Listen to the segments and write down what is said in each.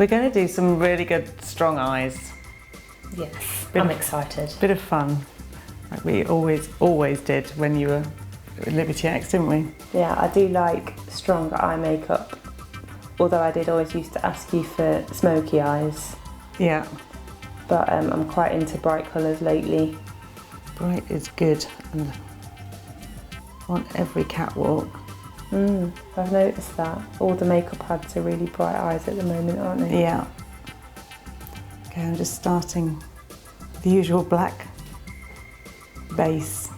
We're going to do some really good strong eyes. Yes, I'm excited. Bit of fun, like we always did when you were at Liberty X, didn't we? Yeah, I do like stronger eye makeup, although I did always used to ask you for smoky eyes. Yeah. But I'm quite into bright colours lately. Bright is good and on every catwalk. I've noticed that. All the makeup ads are really bright eyes at the moment, aren't they? Yeah. Okay, I'm just starting with the usual black base.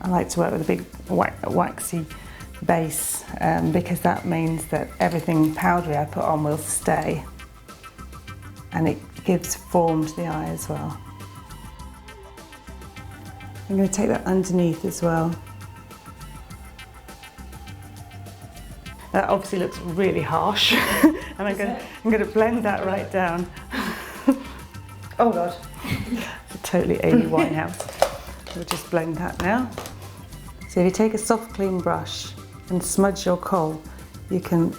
I like to work with a big waxy base because that means that everything powdery I put on will stay and it gives form to the eye as well. I'm going to take that underneath as well. That obviously looks really harsh and I'm going to blend that right down. Oh God. It's a totally Amy Winehouse. We'll just blend that now. So if you take a soft clean brush and smudge your kohl, you can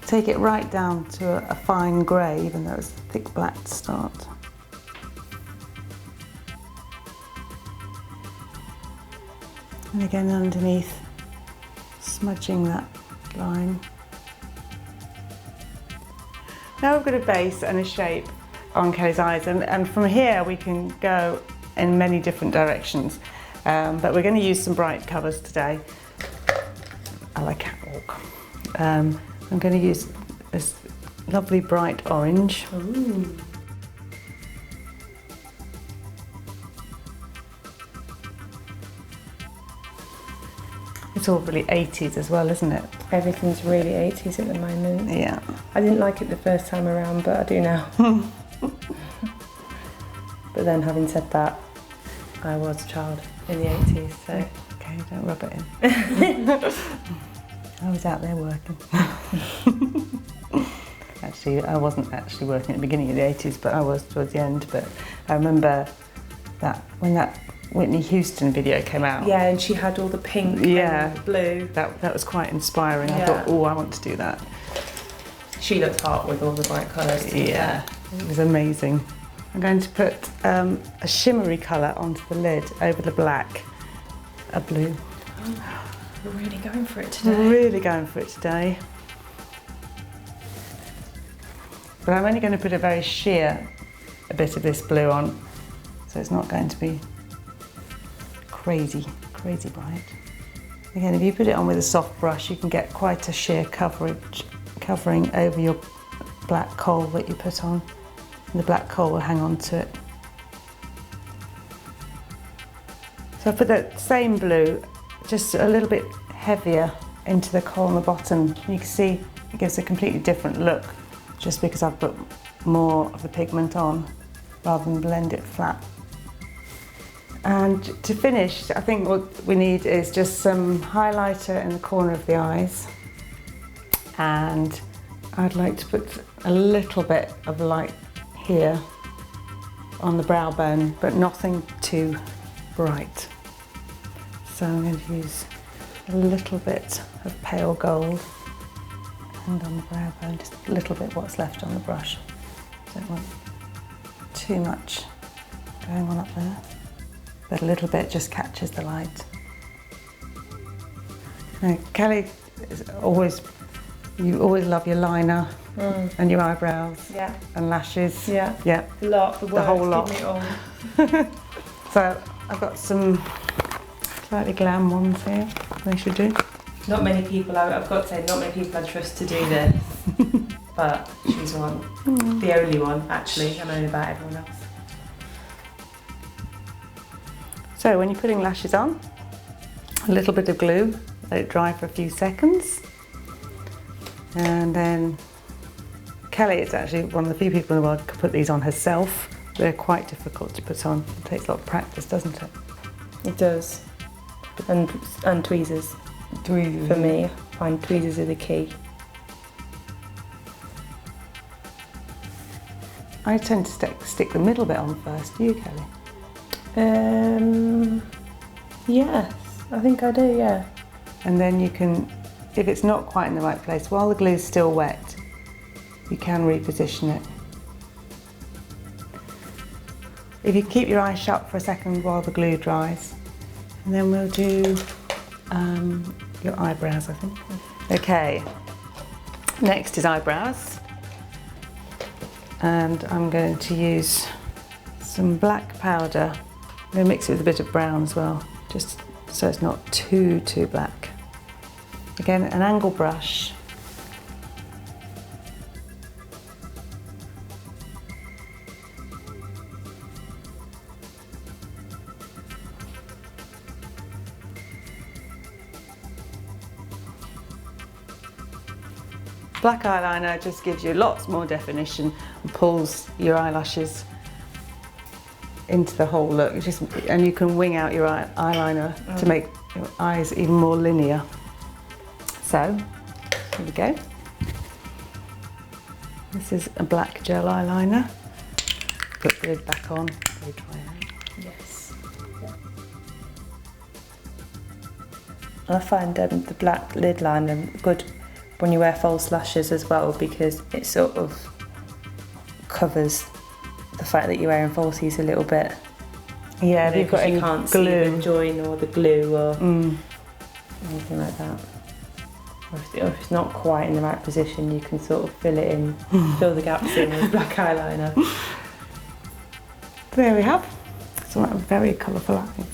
take it right down to a fine grey, even though it's thick black to start. And again underneath, smudging that line. Now we've got a base and a shape on Kelly's eyes, and from here we can go in many different directions, but we're going to use some bright colours today. I like catwalk. I'm going to use this lovely bright orange. Ooh. It's all really 80s as well, isn't it? Everything's really 80s at the moment. Yeah. I didn't like it the first time around, but I do now. But then having said that, I was a child in the 80s, so... Okay, don't rub it in. I was out there working. Actually, I wasn't actually working at the beginning of the 80s, but I was towards the end. But I remember that when that Whitney Houston video came out. Yeah, and she had all the pink and blue. That was quite inspiring. Yeah. I thought, oh, I want to do that. She looked hot with all the bright colours. Yeah, it was amazing. I'm going to put a shimmery colour onto the lid over the black, a blue. Oh, we're really going for it today. Really going for it today. But I'm only going to put a very sheer bit of this blue on, so it's not going to be crazy bright. Again, if you put it on with a soft brush, you can get quite a sheer covering over your black kohl that you put on. And the black kohl will hang on to it. So I put that same blue, just a little bit heavier into the kohl on the bottom. You can see it gives a completely different look, just because I've put more of the pigment on rather than blend it flat. And to finish, I think what we need is just some highlighter in the corner of the eyes. And I'd like to put a little bit of light here on the brow bone, but nothing too bright. So I'm going to use a little bit of pale gold and on the brow bone, just a little bit what's left on the brush. Don't want too much going on up there, but a little bit just catches the light. Now, Kelly is always, you always love your liner and your eyebrows and lashes. Yeah, the whole lot. Give me all. So I've got some slightly glam ones here, they should do. Not many people, I've got to say, not many people I trust to do this, but she's one. The only one, actually. I know about everyone else. So when you're putting lashes on, a little bit of glue, let it dry for a few seconds. And then Kelly is actually one of the few people in the world who can put these on herself. They're quite difficult to put on. It takes a lot of practice, doesn't it? It does. And tweezers. Tweezers. For me, I find tweezers are the key. I tend to stick the middle bit on first. Do you, Kelly? Yes, I think I do, yeah. And then you can, if it's not quite in the right place, while the glue's still wet, you can reposition it. If you keep your eyes shut for a second while the glue dries, and then we'll do your eyebrows, I think. Okay, next is eyebrows, and I'm going to use some black powder. I'm going to mix it with a bit of brown as well, just so it's not too black. Again, an angle brush. Black eyeliner just gives you lots more definition and pulls your eyelashes into the whole look. And you can wing out your eyeliner to make your eyes even more linear. So, here we go. This is a black gel eyeliner. Put the lid back on. Very dry out. Yes. Yeah. I find the black lid liner good when you wear false lashes as well, because it sort of covers the fact that you're wearing falsies a little bit. Yeah, you you've got any can't glue. see the join or the glue or anything like that. Or if it's not quite in the right position, you can sort of fill it in, fill the gaps in with black eyeliner. There we have. It's very colourful, I think.